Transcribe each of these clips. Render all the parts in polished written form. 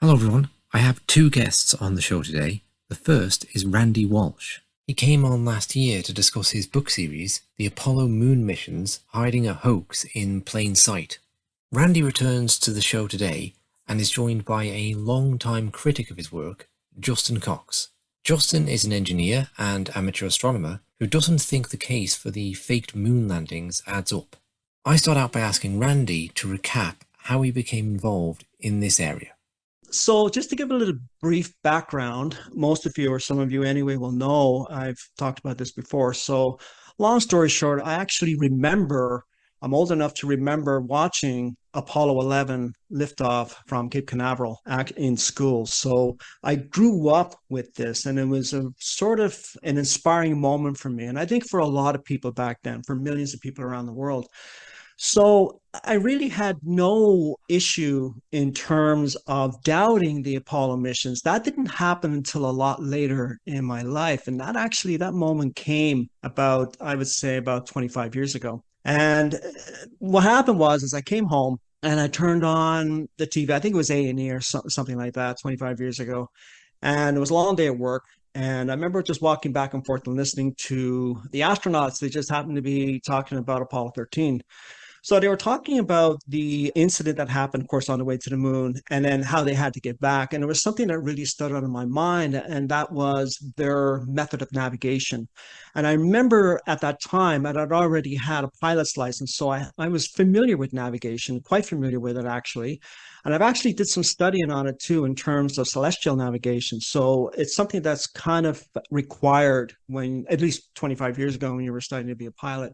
Hello everyone, I have two guests on the show today. The first is Randy Walsh. He came on last year to discuss his book series, The Apollo Moon Missions Hiding a Hoax in Plain Sight. Randy returns to the show today and is joined by a long-time critic of his work, Justin Cox. Justin is an engineer and amateur astronomer who doesn't think the case for the faked moon landings adds up. I start out by asking Randy to recap how he became involved in this area. So just to give a little brief background, most of you, or some of you anyway, will know I've talked about this before. So long story short, I'm old enough to remember watching Apollo 11 liftoff from Cape Canaveral in school. So I grew up with this, and it was a sort of an inspiring moment for me. And I think for a lot of people back then, for millions of people around the world. So I really had no issue in terms of doubting the Apollo missions. That didn't happen until a lot later in my life. And that moment came about, I would say, about 25 years ago. And what happened was I came home and I turned on the TV. I think it was A&E or something like that 25 years ago. And it was a long day at work. And I remember just walking back and forth and listening to the astronauts. They just happened to be talking about Apollo 13. So they were talking about the incident that happened, of course, on the way to the moon, and then how they had to get back. And it was something that really stood out in my mind, and that was their method of navigation. And I remember at that time that I'd already had a pilot's license, so I was familiar with navigation, quite familiar with it actually. And I've actually did some studying on it too in terms of celestial navigation. So it's something that's kind of required when, at least 25 years ago, when you were studying to be a pilot.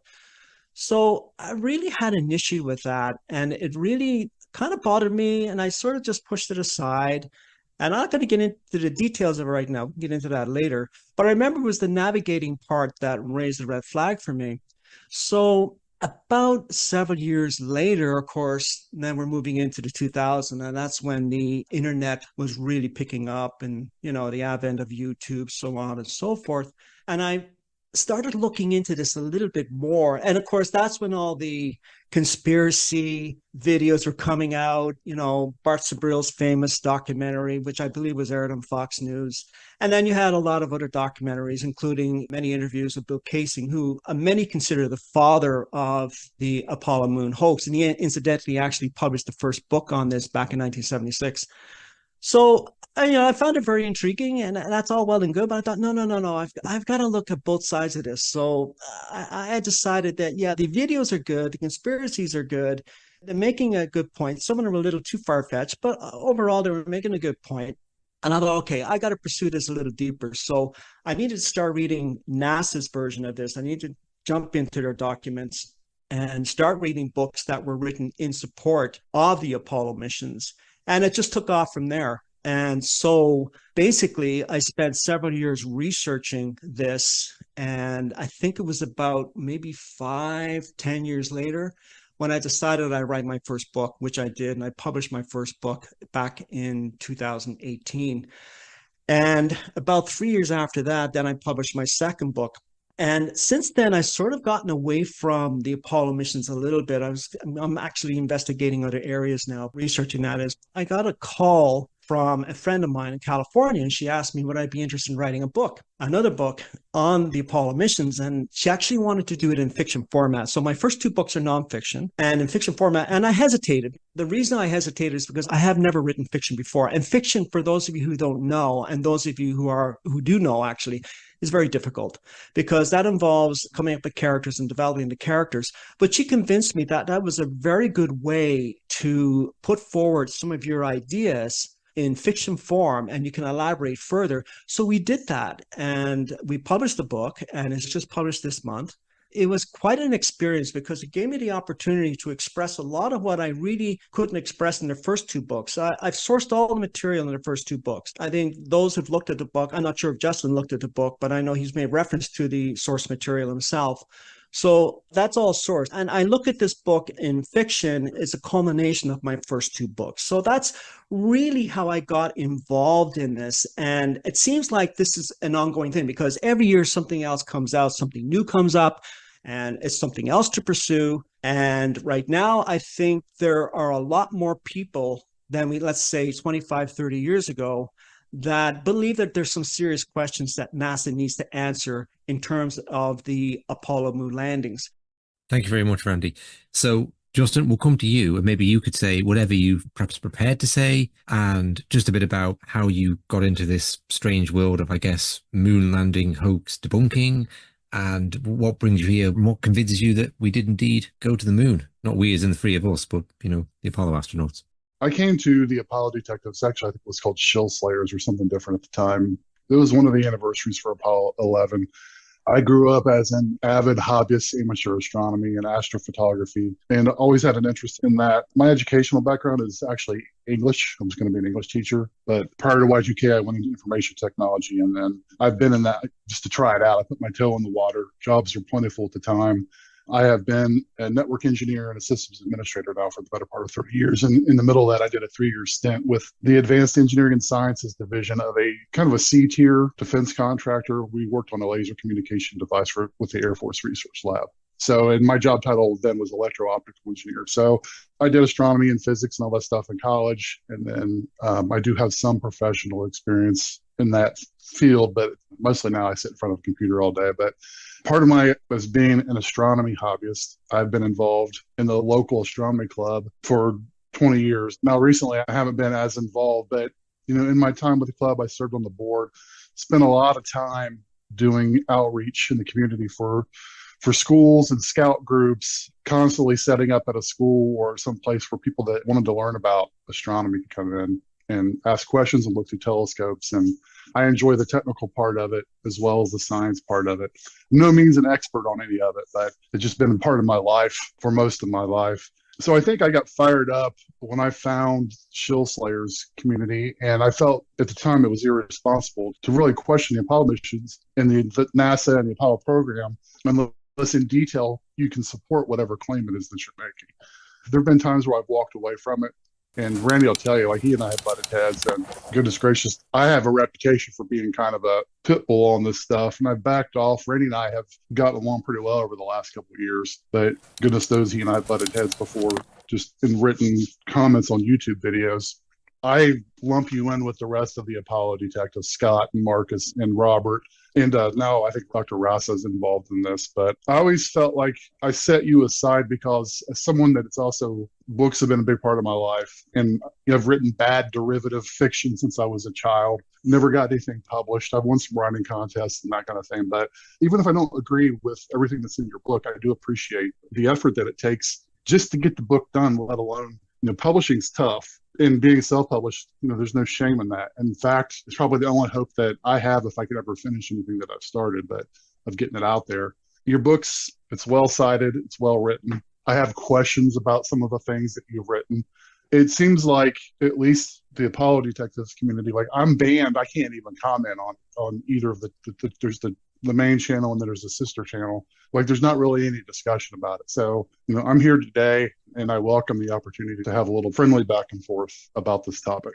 So I really had an issue with that, and it really kind of bothered me, and I sort of just pushed it aside. And I'm not going to get into the details of it right now. We'll get into that later. But I remember it was the navigating part that raised the red flag for me. So about several years later, of course, then we're moving into the 2000s, and that's when the internet was really picking up, and the advent of YouTube, so on and so forth. And I started looking into this a little bit more. And of course, that's when all the conspiracy videos were coming out, Bart Sabril's famous documentary, which I believe was aired on Fox News. And then you had a lot of other documentaries, including many interviews with Bill Kaysing, who many consider the father of the Apollo moon hoax. And he incidentally actually published the first book on this back in 1976. So, I found it very intriguing, and that's all well and good. But I thought, no, I've got to look at both sides of this. So I decided that, yeah, the videos are good, the conspiracies are good, they're making a good point. Some of them are a little too far fetched, but overall, they were making a good point. And I thought, okay, I got to pursue this a little deeper. So I needed to start reading NASA's version of this. I need to jump into their documents and start reading books that were written in support of the Apollo missions. And it just took off from there. And so basically, I spent several years researching this. And I think it was about maybe 5, 10 years later when I decided I'd write my first book, which I did. And I published my first book back in 2018. And about 3 years after that, then I published my second book. And since then, I've sort of gotten away from the Apollo missions a little bit. I'm actually investigating other areas now, researching that. Is I got a call from a friend of mine in California, and she asked me would I be interested in writing another book on the Apollo missions, and she actually wanted to do it in fiction format. So my first two books are nonfiction and in fiction format, and I hesitated. The reason I hesitated is because I have never written fiction before, and fiction, for those of you who don't know, and those of you who do know actually, is very difficult because that involves coming up with characters and developing the characters. But she convinced me that that was a very good way to put forward some of your ideas in fiction form, and you can elaborate further. So we did that, and we published the book, and it's just published this month. It was quite an experience because it gave me the opportunity to express a lot of what I really couldn't express in the first two books. I've sourced all the material in the first two books. I think those who've looked at the book, I'm not sure if Justin looked at the book, but I know he's made reference to the source material himself. So that's all sourced. And I look at this book in fiction as a culmination of my first two books. So that's really how I got involved in this. And it seems like this is an ongoing thing because every year something else comes out, something new comes up, and it's something else to pursue. And right now, I think there are a lot more people than we, let's say 25, 30 years ago, that believe that there's some serious questions that NASA needs to answer in terms of the Apollo moon landings. Thank you very much, Randy. So, Justin, we'll come to you, and maybe you could say whatever you've perhaps prepared to say, and just a bit about how you got into this strange world of, I guess, moon landing hoax debunking, and what brings you here, and what convinces you that we did indeed go to the moon. Not we as in the three of us, but, the Apollo astronauts. I came to the Apollo Detectives, actually, I think it was called Shill Slayers or something different at the time. It was one of the anniversaries for Apollo 11. I grew up as an avid hobbyist, amateur astronomy and astrophotography, and always had an interest in that. My educational background is actually English. I was going to be an English teacher, but prior to Y2K, I went into information technology, and then I've been in that just to try it out. I put my toe in the water. Jobs were plentiful at the time. I have been a network engineer and a systems administrator now for the better part of 30 years. And in the middle of that, I did a 3-year stint with the Advanced Engineering and Sciences division of a kind of a C-tier defense contractor. We worked on a laser communication device with the Air Force Research Lab. So, and my job title then was electro-optical engineer. So I did astronomy and physics and all that stuff in college. And then I do have some professional experience in that field, but mostly now I sit in front of a computer all day. But part of my as being an astronomy hobbyist, I've been involved in the local astronomy club for 20 years. Now, recently, I haven't been as involved, but in my time with the club, I served on the board, spent a lot of time doing outreach in the community for schools and scout groups, constantly setting up at a school or some place where people that wanted to learn about astronomy could come in and ask questions and look through telescopes. And I enjoy the technical part of it as well as the science part of it. No means an expert on any of it, but it's just been a part of my life for most of my life. So I think I got fired up when I found Shill Slayers community, and I felt at the time it was irresponsible to really question the Apollo missions and the NASA and the Apollo program, unless in detail you can support whatever claim it is that you're making. There have been times where I've walked away from it. And Randy will tell you, like, he and I have butted heads, and goodness gracious, I have a reputation for being kind of a pit bull on this stuff, and I've backed off. Randy and I have gotten along pretty well over the last couple of years, but goodness knows he and I have butted heads before, just in written comments on YouTube videos. I lump you in with the rest of the Apollo detectives, Scott and Marcus and Robert. And now I think Dr. Rasa is involved in this, but I always felt like I set you aside because as someone that it's also, books have been a big part of my life. And I've written bad derivative fiction since I was a child, never got anything published. I've won some writing contests and that kind of thing. But even if I don't agree with everything that's in your book, I do appreciate the effort that it takes just to get the book done, let alone, publishing's tough. And being self-published, there's no shame in that. In fact, it's probably the only hope that I have if I could ever finish anything that I've started, but of getting it out there. Your book's, it's well-cited, it's well-written. I have questions about some of the things that you've written. It seems like, at least the Apollo detectives community, like, I'm banned. I can't even comment on either of there's the main channel and then there's a sister channel. Like, there's not really any discussion about it. So, I'm here today and I welcome the opportunity to have a little friendly back and forth about this topic.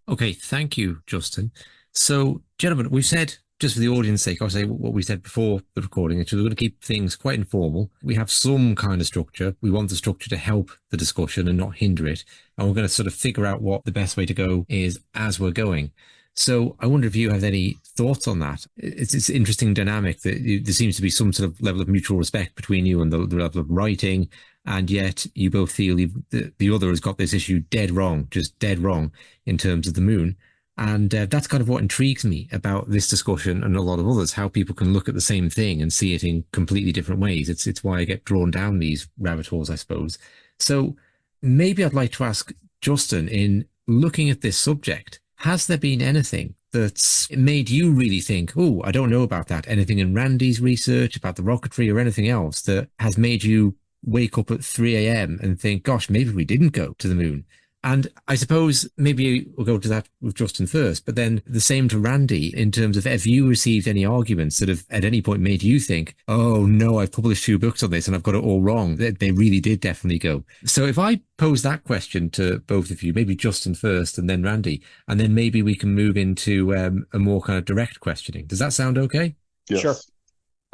Okay, thank you, Justin. So, gentlemen, we've said, just for the audience's sake, I'll say what we said before the recording, which is we're going to keep things quite informal. We have some kind of structure. We want the structure to help the discussion and not hinder it. And we're going to sort of figure out what the best way to go is as we're going. So I wonder if you have any thoughts on that. It's an interesting dynamic that there seems to be some sort of level of mutual respect between you and the level of writing, and yet you both feel the other has got this issue dead wrong, just dead wrong in terms of the moon. And that's kind of what intrigues me about this discussion and a lot of others, how people can look at the same thing and see it in completely different ways. It's why I get drawn down these rabbit holes, I suppose. So maybe I'd like to ask Justin, in looking at this subject, has there been anything that's made you really think, oh, I don't know about that? Anything in Randy's research about the rocketry or anything else that has made you wake up at 3 a.m. and think, gosh, maybe we didn't go to the moon? And I suppose maybe we'll go to that with Justin first, but then the same to Randy in terms of, have you received any arguments that have at any point made you think, oh no, I've published 2 books on this and I've got it all wrong. They really did definitely go. So if I pose that question to both of you, maybe Justin first and then Randy, and then maybe we can move into a more kind of direct questioning. Does that sound okay? Yes. Sure.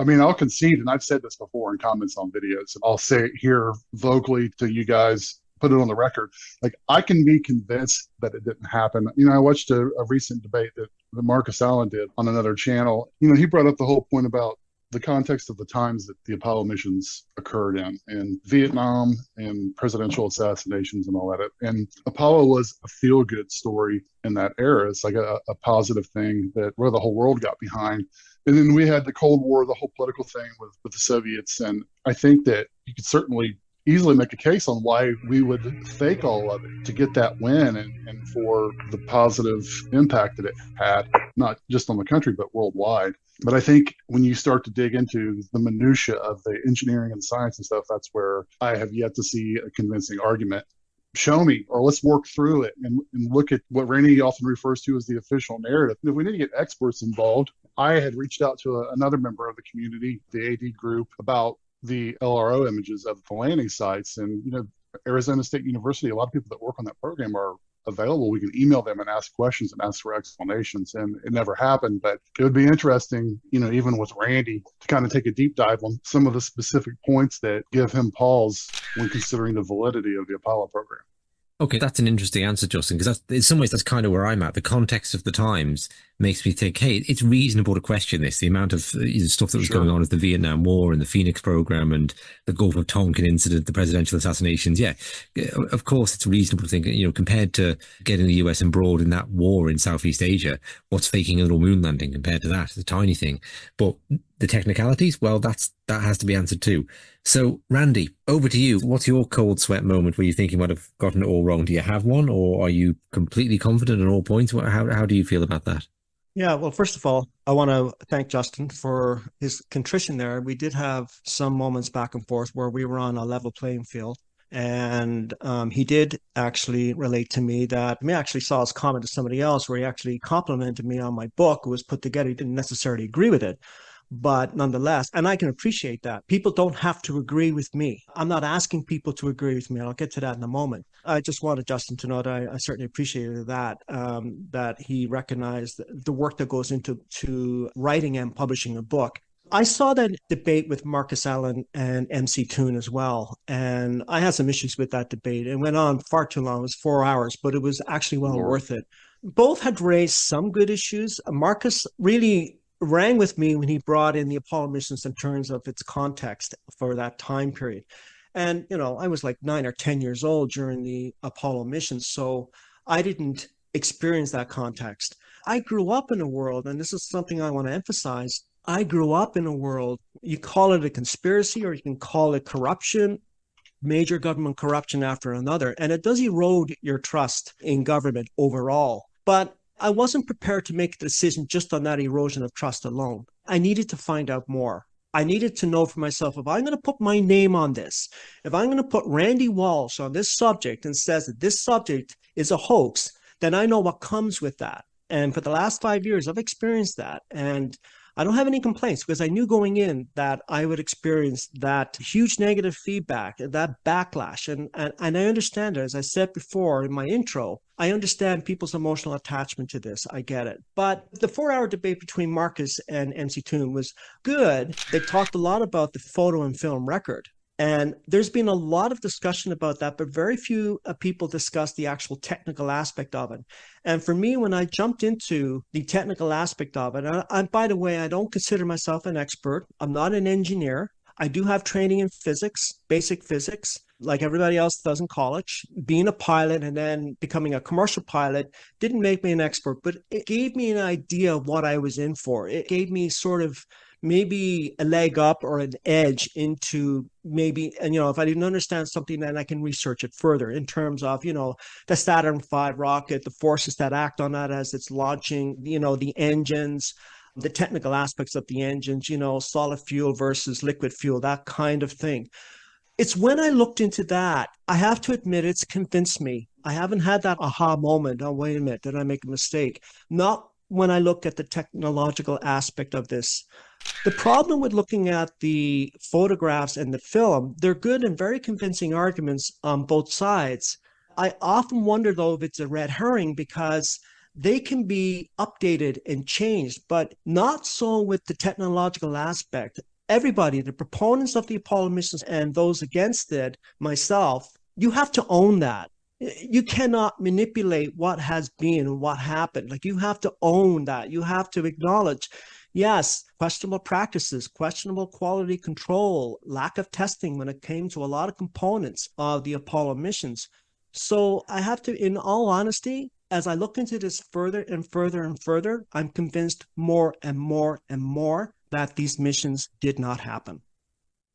I mean, I'll concede, and I've said this before in comments on videos, and I'll say it here vocally to you guys. put it on the record. Like, I can be convinced that it didn't happen. I watched a recent debate that Marcus Allen did on another channel. He brought up the whole point about the context of the times that the Apollo missions occurred in Vietnam and presidential assassinations and all that. And Apollo was a feel-good story in that era. It's like a positive thing where the whole world got behind. And then we had the Cold War, the whole political thing with the Soviets. And I think that you could certainly easily make a case on why we would fake all of it to get that win and for the positive impact that it had, not just on the country, but worldwide. But I think when you start to dig into the minutia of the engineering and science and stuff, that's where I have yet to see a convincing argument. Show me, or let's work through it and look at what Randy often refers to as the official narrative. If we need to get experts involved, I had reached out to another member of the community, the AD group, about the LRO images of the landing sites. And, Arizona State University, a lot of people that work on that program are available. We can email them and ask questions and ask for explanations. And it never happened, but it would be interesting, even with Randy, to kind of take a deep dive on some of the specific points that give him pause when considering the validity of the Apollo program. Okay, that's an interesting answer, Justin, because in some ways that's kind of where I'm at. The context of the times makes me think, hey, it's reasonable to question this. The amount of stuff that was going on with the Vietnam War and the Phoenix program and the Gulf of Tonkin incident, the presidential assassinations. Yeah, of course, it's reasonable to think, compared to getting the US embroiled in that war in Southeast Asia, what's faking a little moon landing compared to that? It's a tiny thing. But the technicalities, well, that has to be answered too. So, Randy, over to you. What's your cold sweat moment where you think you might have gotten it all wrong? Do you have one, or are you completely confident at all points? How do you feel about that? Yeah, well, first of all, I want to thank Justin for his contrition there. We did have some moments back and forth where we were on a level playing field. And he did actually relate to me that I actually saw his comment to somebody else where he actually complimented me on my book. It was put together. He didn't necessarily agree with it. But nonetheless, and I can appreciate that. People don't have to agree with me. I'm not asking people to agree with me. I'll get to that in a moment. I just wanted Justin to know that I certainly appreciated that, that he recognized the work that goes into writing and publishing a book. I saw that debate with Marcus Allen and MC Toon as well. And I had some issues with that debate. It went on far too long. It was 4 hours, but it was actually well worth it. Both had raised some good issues. Marcus really rang with me when he brought in the Apollo missions in terms of its context for that time period. And, I was like 9 or 10 years old during the Apollo missions, so I didn't experience that context. I grew up in a world, and this is something I want to emphasize, I grew up in a world, you call it a conspiracy or you can call it corruption, major government corruption after another, and it does erode your trust in government overall. But I wasn't prepared to make the decision just on that erosion of trust alone. I needed to find out more. I needed to know for myself, if I'm going to put my name on this, if I'm going to put Randy Walsh on this subject and says that this subject is a hoax, then I know what comes with that. And for the last 5 years, I've experienced that. And I don't have any complaints because I knew going in that I would experience that huge negative feedback, that backlash. And I understand it. As I said before in my intro, I understand people's emotional attachment to this. I get it. But the 4-hour debate between Marcus and MC Toon was good. They talked a lot about the photo and film record. And there's been a lot of discussion about that, but very few people discuss the actual technical aspect of it. And for me, when I jumped into the technical aspect of it, and by the way, I don't consider myself an expert. I'm not an engineer. I do have training in physics, basic physics, like everybody else does in college. Being a pilot and then becoming a commercial pilot didn't make me an expert, but it gave me an idea of what I was in for. It gave me sort of maybe a leg up or an edge into maybe, and if I didn't understand something, then I can research it further in terms of, the Saturn V rocket, the forces that act on that as it's launching, the engines, the technical aspects of the engines, solid fuel versus liquid fuel, that kind of thing. It's when I looked into that, I have to admit, it's convinced me. I haven't had that aha moment. Oh, wait a minute, did I make a mistake? Not when I look at the technological aspect of this. The problem with looking at the photographs and the film, they're good and very convincing arguments on both sides. I often wonder, though, if it's a red herring because they can be updated and changed, but not so with the technological aspect. Everybody, the proponents of the Apollo missions and those against it, myself, You have to own that. You cannot manipulate what has been and what happened. Like, you have to own that. You have to acknowledge, yes, questionable practices, questionable quality control, lack of testing when it came to a lot of components of the Apollo missions. So I have to, in all honesty, as I look into this further and further and further, I'm convinced more and more and more that these missions did not happen.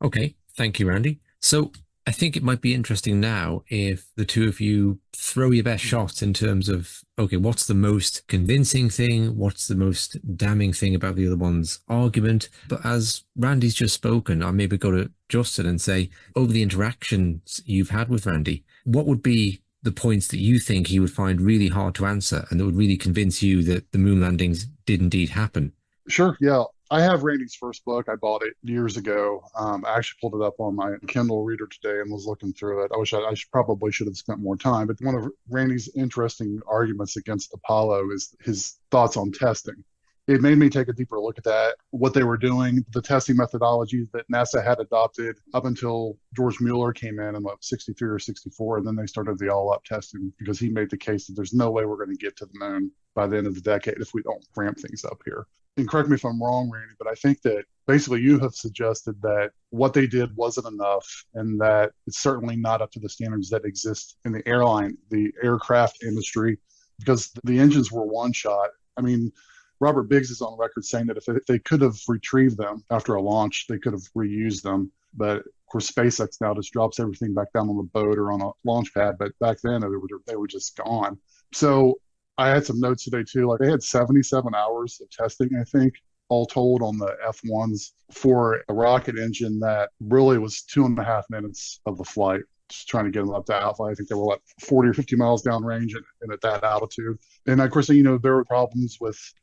Okay, thank you, Randy. So I think it might be interesting now if the two of you throw your best shots in terms of, okay, what's the most convincing thing? What's the most damning thing about the other one's argument? But as Randy's just spoken, I maybe go to Justin and say, over the interactions you've had with Randy, what would be the points that you think he would find really hard to answer and that would really convince you that the moon landings did indeed happen? Sure. Yeah. I have Randy's first book. I bought it years ago. I actually pulled it up on my Kindle reader today and was looking through it. I wish probably should have spent more time. But one of Randy's interesting arguments against Apollo is his thoughts on testing. It made me take a deeper look at that, what they were doing, the testing methodologies that NASA had adopted up until George Mueller came in what, 63 or 64, and then they started the all-up testing because he made the case that there's no way we're going to get to the moon by the end of the decade if we don't ramp things up here. And correct me if I'm wrong, Randy, but I think that basically you have suggested that what they did wasn't enough and that it's certainly not up to the standards that exist in the aircraft industry, because the engines were one shot. I mean, Robert Biggs is on record saying that if they could have retrieved them after a launch, they could have reused them. But of course, SpaceX now just drops everything back down on the boat or on a launch pad. But back then, they were just gone. So I had some notes today too. Like, they had 77 hours of testing, I think, all told on the F1s for a rocket engine that really was 2.5 minutes of the flight. Just trying to get them up to alpha. I think they were like 40 or 50 miles downrange and at that altitude. And of course, there were problems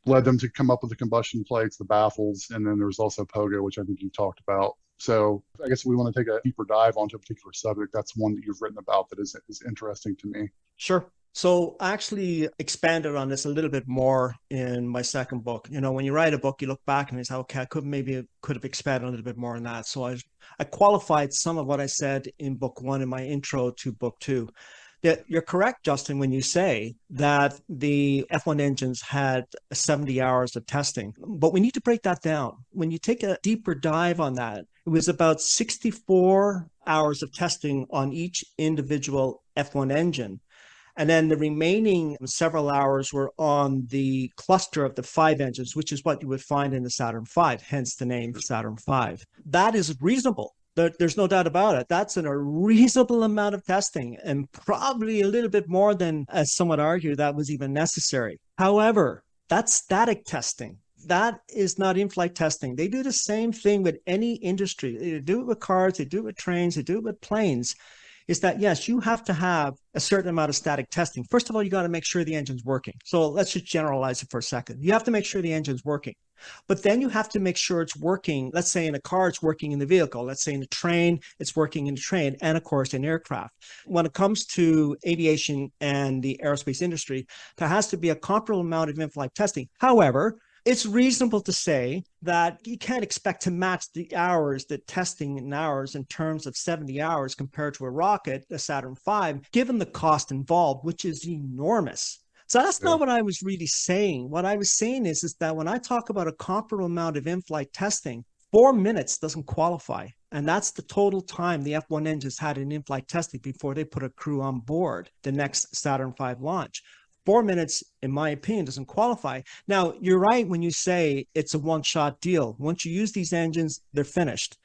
led them to come up with the combustion plates, the baffles, and then there was also Pogo, which I think you talked about. So I guess we want to take a deeper dive onto a particular subject. That's one that you've written about that is interesting to me. Sure. So I actually expanded on this a little bit more in my second book. When you write a book, you look back and you say, okay, I could have expanded a little bit more on that. So I qualified some of what I said in book one in my intro to book two. That you're correct, Justin, when you say that the F1 engines had 70 hours of testing, but we need to break that down. When you take a deeper dive on that, it was about 64 hours of testing on each individual F1 engine. And then the remaining several hours were on the cluster of the 5 engines, which is what you would find in the Saturn V, hence the name Saturn V. That is reasonable. There's no doubt about it. That's a reasonable amount of testing, and probably a little bit more than, as some would argue, that was even necessary. However, that's static testing. That is not in-flight testing. They do the same thing with any industry. They do it with cars, they do it with trains, they do it with planes. Is that, yes, you have to have a certain amount of static testing. First of all, you got to make sure the engine's working. So let's just generalize it for a second. You have to make sure the engine's working. But then you have to make sure it's working. Let's say in a car, it's working in the vehicle. Let's say in a train, it's working in the train, and of course in aircraft. When it comes to aviation and the aerospace industry, there has to be a comparable amount of in-flight testing. However, it's reasonable to say that you can't expect to match the hours, the testing in hours in terms of 70 hours compared to a rocket, a Saturn V, given the cost involved, which is enormous. So that's not what I was really saying. What I was saying is that when I talk about a comparable amount of in-flight testing, 4 minutes doesn't qualify. And that's the total time the F1 engines had in in-flight testing before they put a crew on board the next Saturn V launch. 4 minutes, in my opinion, doesn't qualify. Now, you're right when you say it's a one-shot deal. Once you use these engines, they're finished.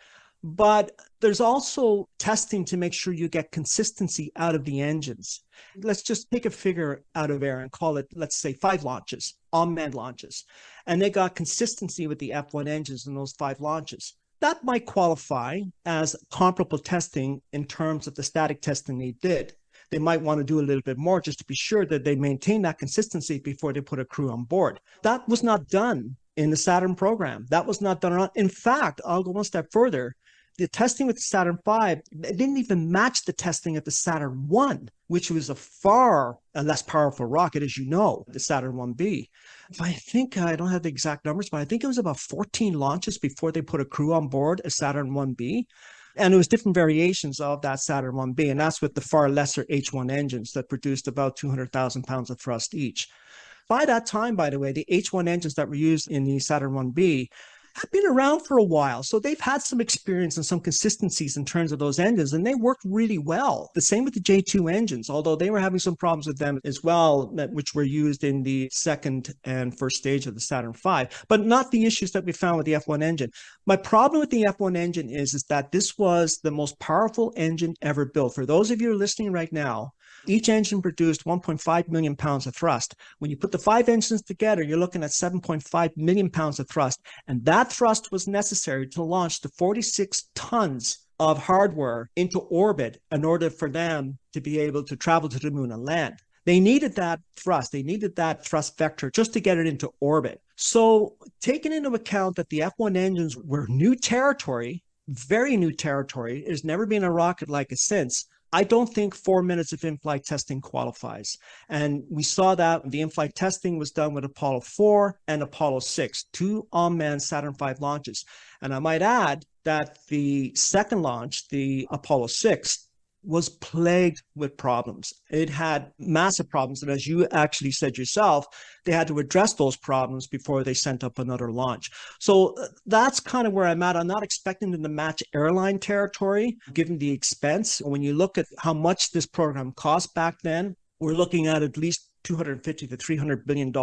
But there's also testing to make sure you get consistency out of the engines. Let's just pick a figure out of air and call it, let's say, 5 launches, unmanned launches. And they got consistency with the F1 engines in those 5 launches. That might qualify as comparable testing in terms of the static testing they did. They might want to do a little bit more just to be sure that they maintain that consistency before they put a crew on board. That was not done in the Saturn program. That was not done. In fact, I'll go one step further. The testing with the Saturn V didn't even match the testing at the Saturn I, which was a far less powerful rocket, as you know, the Saturn 1B. I think, I don't have the exact numbers, but I think it was about 14 launches before they put a crew on board a Saturn 1B. And it was different variations of that Saturn 1B, and that's with the far lesser H1 engines that produced about 200,000 pounds of thrust each. By that time, by the way, the H1 engines that were used in the Saturn 1B have been around for a while. So they've had some experience and some consistencies in terms of those engines, and they worked really well. The same with the J2 engines, although they were having some problems with them as well, which were used in the second and first stage of the Saturn V, but not the issues that we found with the F1 engine. My problem with the F1 engine is that this was the most powerful engine ever built. For those of you who are listening right now, each engine produced 1.5 million pounds of thrust. When you put the 5 engines together, you're looking at 7.5 million pounds of thrust. And that thrust was necessary to launch the 46 tons of hardware into orbit in order for them to be able to travel to the moon and land. They needed that thrust. They needed that thrust vector just to get it into orbit. So taking into account that the F1 engines were new territory, very new territory, there's never been a rocket like it since, I don't think 4 minutes of in-flight testing qualifies. And we saw that the in-flight testing was done with Apollo 4 and Apollo 6, 2 unmanned Saturn V launches. And I might add that the second launch, the Apollo 6, was plagued with problems. It had massive problems. And as you actually said yourself, they had to address those problems before they sent up another launch. So that's kind of where I'm at. I'm not expecting them to match airline territory, given the expense. When you look at how much this program cost back then, we're looking at least $250 to $300 billion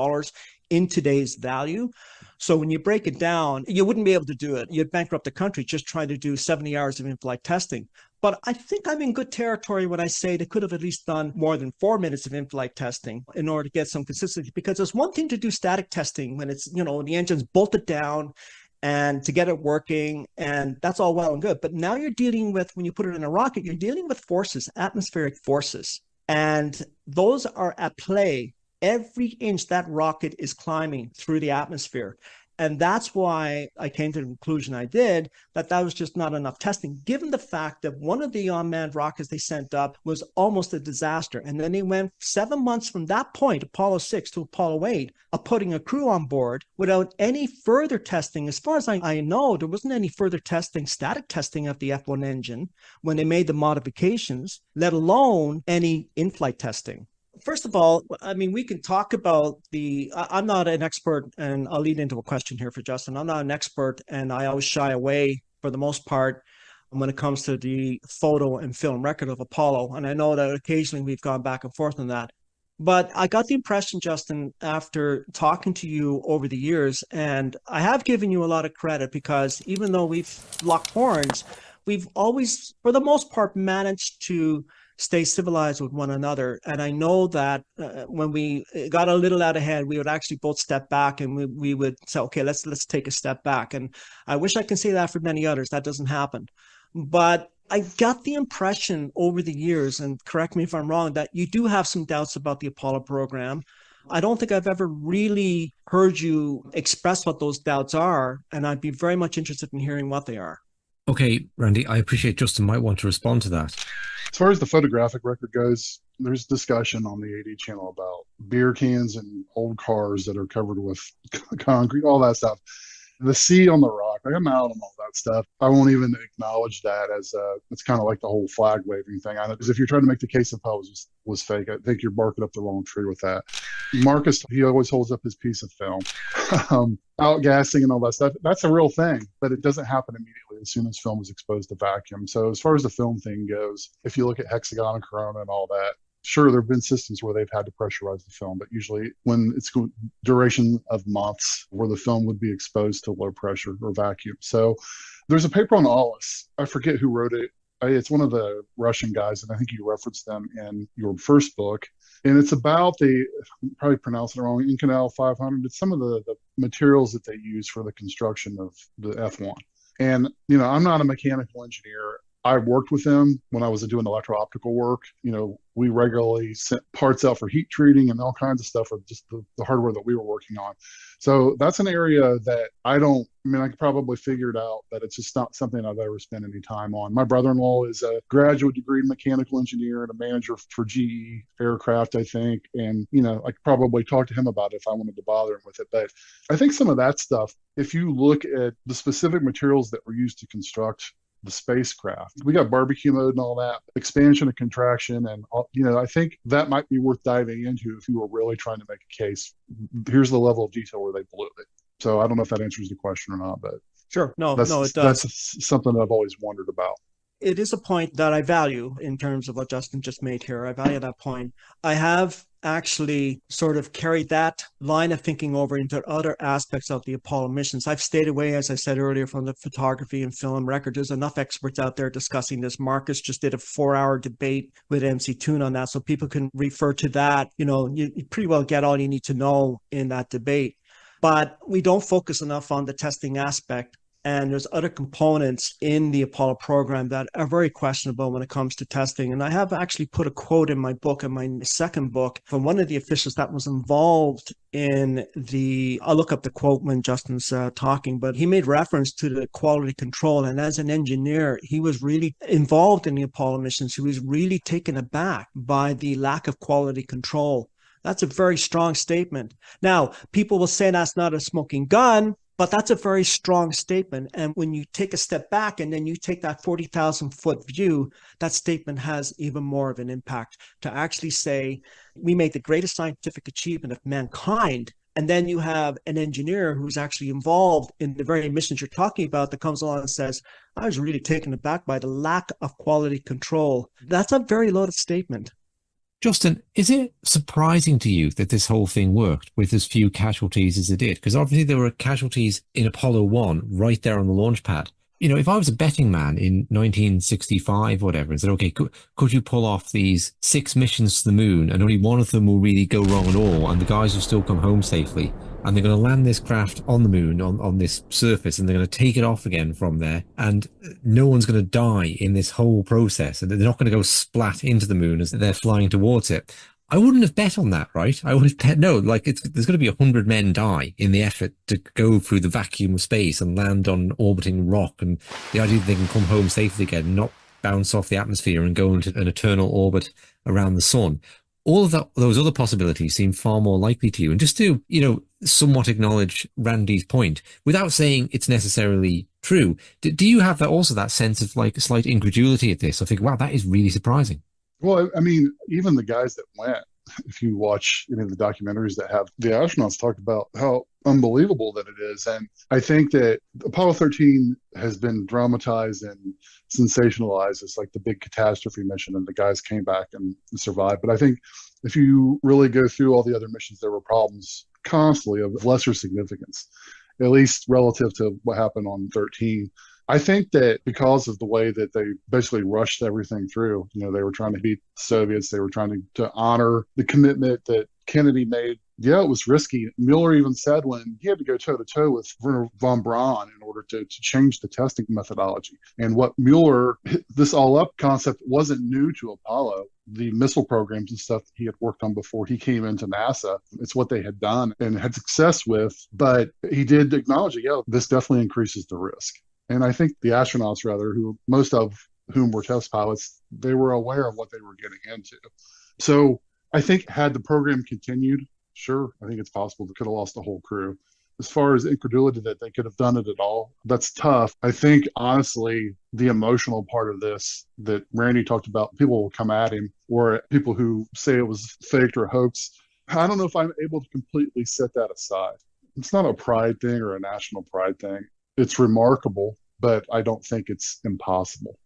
in today's value. So when you break it down, you wouldn't be able to do it. You'd bankrupt the country just trying to do 70 hours of in-flight testing. But I think I'm in good territory when I say they could have at least done more than 4 minutes of in-flight testing in order to get some consistency. Because it's one thing to do static testing when it's, the engine's bolted down and to get it working, and that's all well and good. But now you're dealing with, when you put it in a rocket, you're dealing with forces, atmospheric forces. And those are at play every inch that rocket is climbing through the atmosphere. And that's why I came to the conclusion I did, that was just not enough testing, given the fact that one of the unmanned rockets they sent up was almost a disaster. And then they went 7 months from that point, Apollo 6 to Apollo 8, of putting a crew on board without any further testing. As far as I know, there wasn't any further testing, static testing of the F1 engine when they made the modifications, let alone any in-flight testing. First of all, I mean, we can talk about I'm not an expert, and I'll lead into a question here for Justin. I'm not an expert, and I always shy away for the most part when it comes to the photo and film record of Apollo. And I know that occasionally we've gone back and forth on that. But I got the impression, Justin, after talking to you over the years, and I have given you a lot of credit because even though we've locked horns, we've always, for the most part, managed to stay civilized with one another. And I know that when we got a little out ahead, we would actually both step back and we would say, okay, let's take a step back. And I wish I can say that for many others. That doesn't happen. But I got the impression over the years, and correct me if I'm wrong, that you do have some doubts about the Apollo program. I don't think I've ever really heard you express what those doubts are. And I'd be very much interested in hearing what they are. Okay, Randy, I appreciate Justin might want to respond to that. As far as the photographic record goes, there's discussion on the AD channel about beer cans and old cars that are covered with concrete, all that stuff. The sea on the rock, I'm out on all that stuff. I won't even acknowledge that as it's kind of like the whole flag waving thing. I know, because if you're trying to make the case that Apollo was fake, I think you're barking up the wrong tree with that. Marcus, he always holds up his piece of film. Outgassing and all that stuff, that's a real thing, but it doesn't happen immediately as soon as film is exposed to vacuum. So as far as the film thing goes, if you look at Hexagon and Corona and all that, sure, there have been systems where they've had to pressurize the film, but usually when it's duration of months where the film would be exposed to low pressure or vacuum. So there's a paper on ALICE. I forget who wrote it. It's one of the Russian guys, and I think you referenced them in your first book. And it's about probably pronouncing it wrong, Inconel 500. It's some of the materials that they use for the construction of the F1. And, I'm not a mechanical engineer. I worked with them when I was doing electro-optical work. We regularly sent parts out for heat treating and all kinds of stuff with just the hardware that we were working on. So that's an area that I could probably figure it out, but it's just not something I've ever spent any time on. My brother-in-law is a graduate degree mechanical engineer and a manager for GE aircraft, I think. And, I could probably talk to him about it if I wanted to bother him with it. But I think some of that stuff, if you look at the specific materials that were used to construct the spacecraft. We got barbecue mode and all that, expansion and contraction, and all, I think that might be worth diving into if you were really trying to make a case. Here's the level of detail where they blew it. So I don't know if that answers the question or not, but Sure. No, it does. That's something that I've always wondered about. It is a point that I value in terms of what Justin just made here. I value that point. I have actually sort of carried that line of thinking over into other aspects of the Apollo missions. I've stayed away, as I said earlier, from the photography and film record. There's enough experts out there discussing this. Marcus just did a 4-hour debate with MC Toon on that, so people can refer to that. You pretty well get all you need to know in that debate. But we don't focus enough on the testing aspect. And there's other components in the Apollo program that are very questionable when it comes to testing. And I have actually put a quote in my book, in my second book, from one of the officials that was involved in I'll look up the quote when Justin's talking, but he made reference to the quality control. And as an engineer, he was really involved in the Apollo missions. He was really taken aback by the lack of quality control. That's a very strong statement. Now, people will say that's not a smoking gun, but that's a very strong statement. And when you take a step back and then you take that 40,000-foot view, that statement has even more of an impact to actually say, we made the greatest scientific achievement of mankind. And then you have an engineer who's actually involved in the very missions you're talking about that comes along and says, I was really taken aback by the lack of quality control. That's a very loaded statement. Justin, is it surprising to you that this whole thing worked with as few casualties as it did? Because obviously there were casualties in Apollo 1 right there on the launch pad. If I was a betting man in 1965 or whatever and said, okay, could you pull off these 6 missions to the moon and only one of them will really go wrong at all and the guys will still come home safely and they're going to land this craft on the moon on this surface and they're going to take it off again from there and no one's going to die in this whole process and they're not going to go splat into the moon as they're flying towards it. I wouldn't have bet on that, right? I would have bet, no, there's going to be 100 men die in the effort to go through the vacuum of space and land on orbiting rock. And the idea that they can come home safely again and not bounce off the atmosphere and go into an eternal orbit around the sun. All of those other possibilities seem far more likely to you. And just to, somewhat acknowledge Randy's point without saying it's necessarily true. Do you have that sense of slight incredulity at this? I think, wow, that is really surprising. Well, I mean, even the guys that went, if you watch any of the documentaries that have the astronauts talked about how unbelievable that it is. And I think that Apollo 13 has been dramatized and sensationalized as like the big catastrophe mission and the guys came back and survived. But I think if you really go through all the other missions, there were problems constantly of lesser significance, at least relative to what happened on 13. I think that because of the way that they basically rushed everything through, they were trying to beat the Soviets, they were trying to honor the commitment that Kennedy made. Yeah, it was risky. Mueller even said when he had to go toe-to-toe with Werner von Braun in order to change the testing methodology. And what Mueller, this all-up concept wasn't new to Apollo. The missile programs and stuff he had worked on before he came into NASA. It's what they had done and had success with. But he did acknowledge, this definitely increases the risk. And I think the astronauts, who most of whom were test pilots, they were aware of what they were getting into. So I think had the program continued, sure, I think it's possible they could have lost the whole crew. As far as incredulity that they could have done it at all, that's tough. I think, honestly, the emotional part of this that Randy talked about, people will come at him, or people who say it was faked or hoax. I don't know if I'm able to completely set that aside. It's not a pride thing or a national pride thing. It's remarkable, but I don't think it's impossible.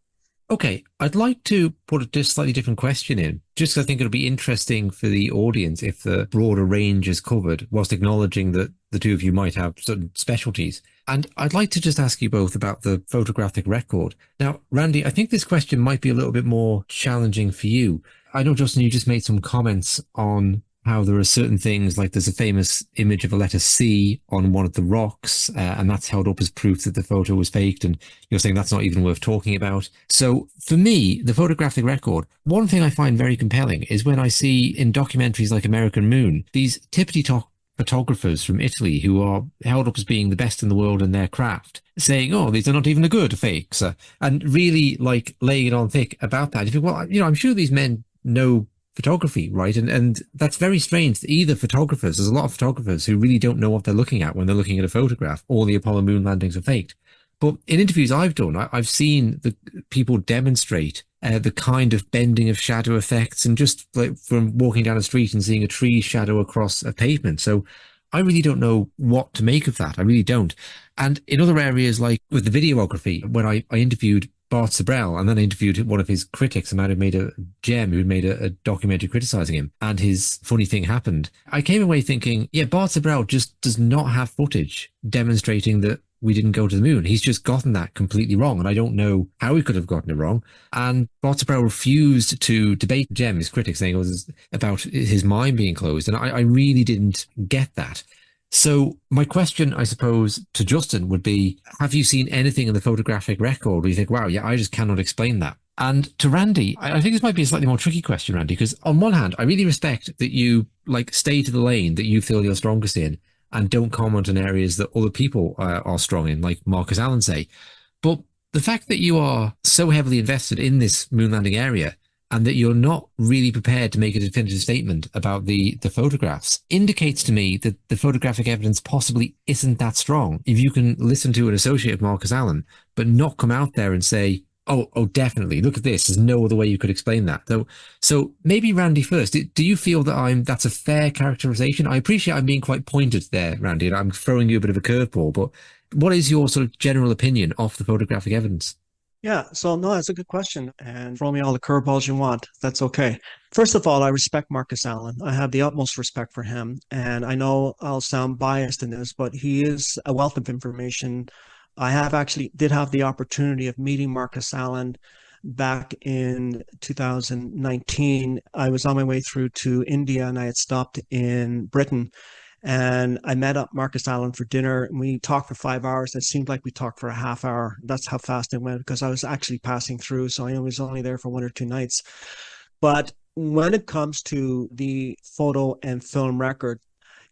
Okay, I'd like to put a slightly different question in, just because I think it'll be interesting for the audience if the broader range is covered, whilst acknowledging that the two of you might have certain specialties. And I'd like to just ask you both about the photographic record. Now, Randy, I think this question might be a little bit more challenging for you. I know, Justin, you just made some comments on how there are certain things, like there's a famous image of a letter C on one of the rocks, and that's held up as proof that the photo was faked, and you're saying that's not even worth talking about. So for me, the photographic record, one thing I find very compelling is when I see in documentaries like American Moon, these tippity-top photographers from Italy who are held up as being the best in the world in their craft, saying, oh, these are not even the good fakes, and really laying it on thick about that. You think, well, I'm sure these men know photography, right? And that's very strange. Either there's a lot of photographers who really don't know what they're looking at when they're looking at a photograph, or the Apollo moon landings are faked. But in interviews I've done, I've seen the people demonstrate the kind of bending of shadow effects, and just like from walking down the street and seeing a tree shadow across a pavement. So I really don't know what to make of that. I really don't. And in other areas, like with the videography, when I interviewed Bart Sabrell, and then I interviewed one of his critics, a man who made who'd made a documentary criticizing him, and his funny thing happened. I came away thinking, yeah, Bart Sabrell just does not have footage demonstrating that we didn't go to the moon. He's just gotten that completely wrong, and I don't know how he could have gotten it wrong. And Bart Sabrell refused to debate Jem, his critic, saying it was about his mind being closed, and I really didn't get that. So my question, I suppose, to Justin would be, have you seen anything in the photographic record where you think, wow, yeah, I just cannot explain that? And to Randy, I think this might be a slightly more tricky question, Randy, because on one hand, I really respect that you like stay to the lane that you feel you're strongest in and don't comment on areas that other people are strong in, like Marcus Allen say. But the fact that you are so heavily invested in this moon landing area and that you're not really prepared to make a definitive statement about the photographs indicates to me that the photographic evidence possibly isn't that strong. If you can listen to an associate of Marcus Allen, but not come out there and say, oh, definitely, look at this, there's no other way you could explain that. So maybe Randy first, do you feel that that's a fair characterization? I appreciate I'm being quite pointed there, Randy, and I'm throwing you a bit of a curveball, but what is your sort of general opinion of the photographic evidence? Yeah, so no, that's a good question. And throw me all the curveballs you want. That's okay. First of all, I respect Marcus Allen. I have the utmost respect for him. And I know I'll sound biased in this, but he is a wealth of information. I did have the opportunity of meeting Marcus Allen back in 2019. I was on my way through to India and I had stopped in Britain. And I met up Marcus Allen for dinner and we talked for 5 hours. It seemed like we talked for a half hour. That's how fast it went because I was actually passing through. So I was only there for 1 or 2 nights. But when it comes to the photo and film record,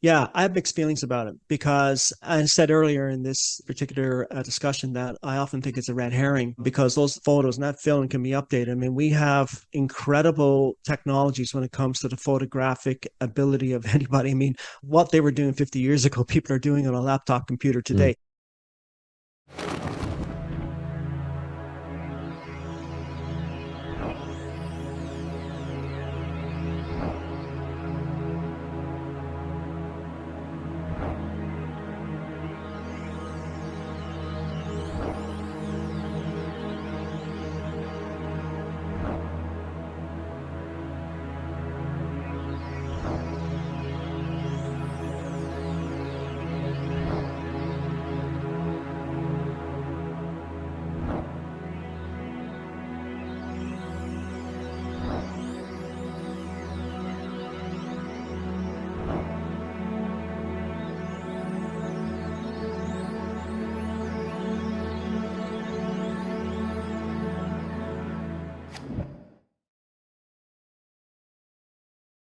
yeah, I have mixed feelings about it because I said earlier in this particular discussion that I often think it's a red herring because those photos and that film can be updated. I mean, we have incredible technologies when it comes to the photographic ability of anybody. I mean, what they were doing 50 years ago, people are doing on a laptop computer today.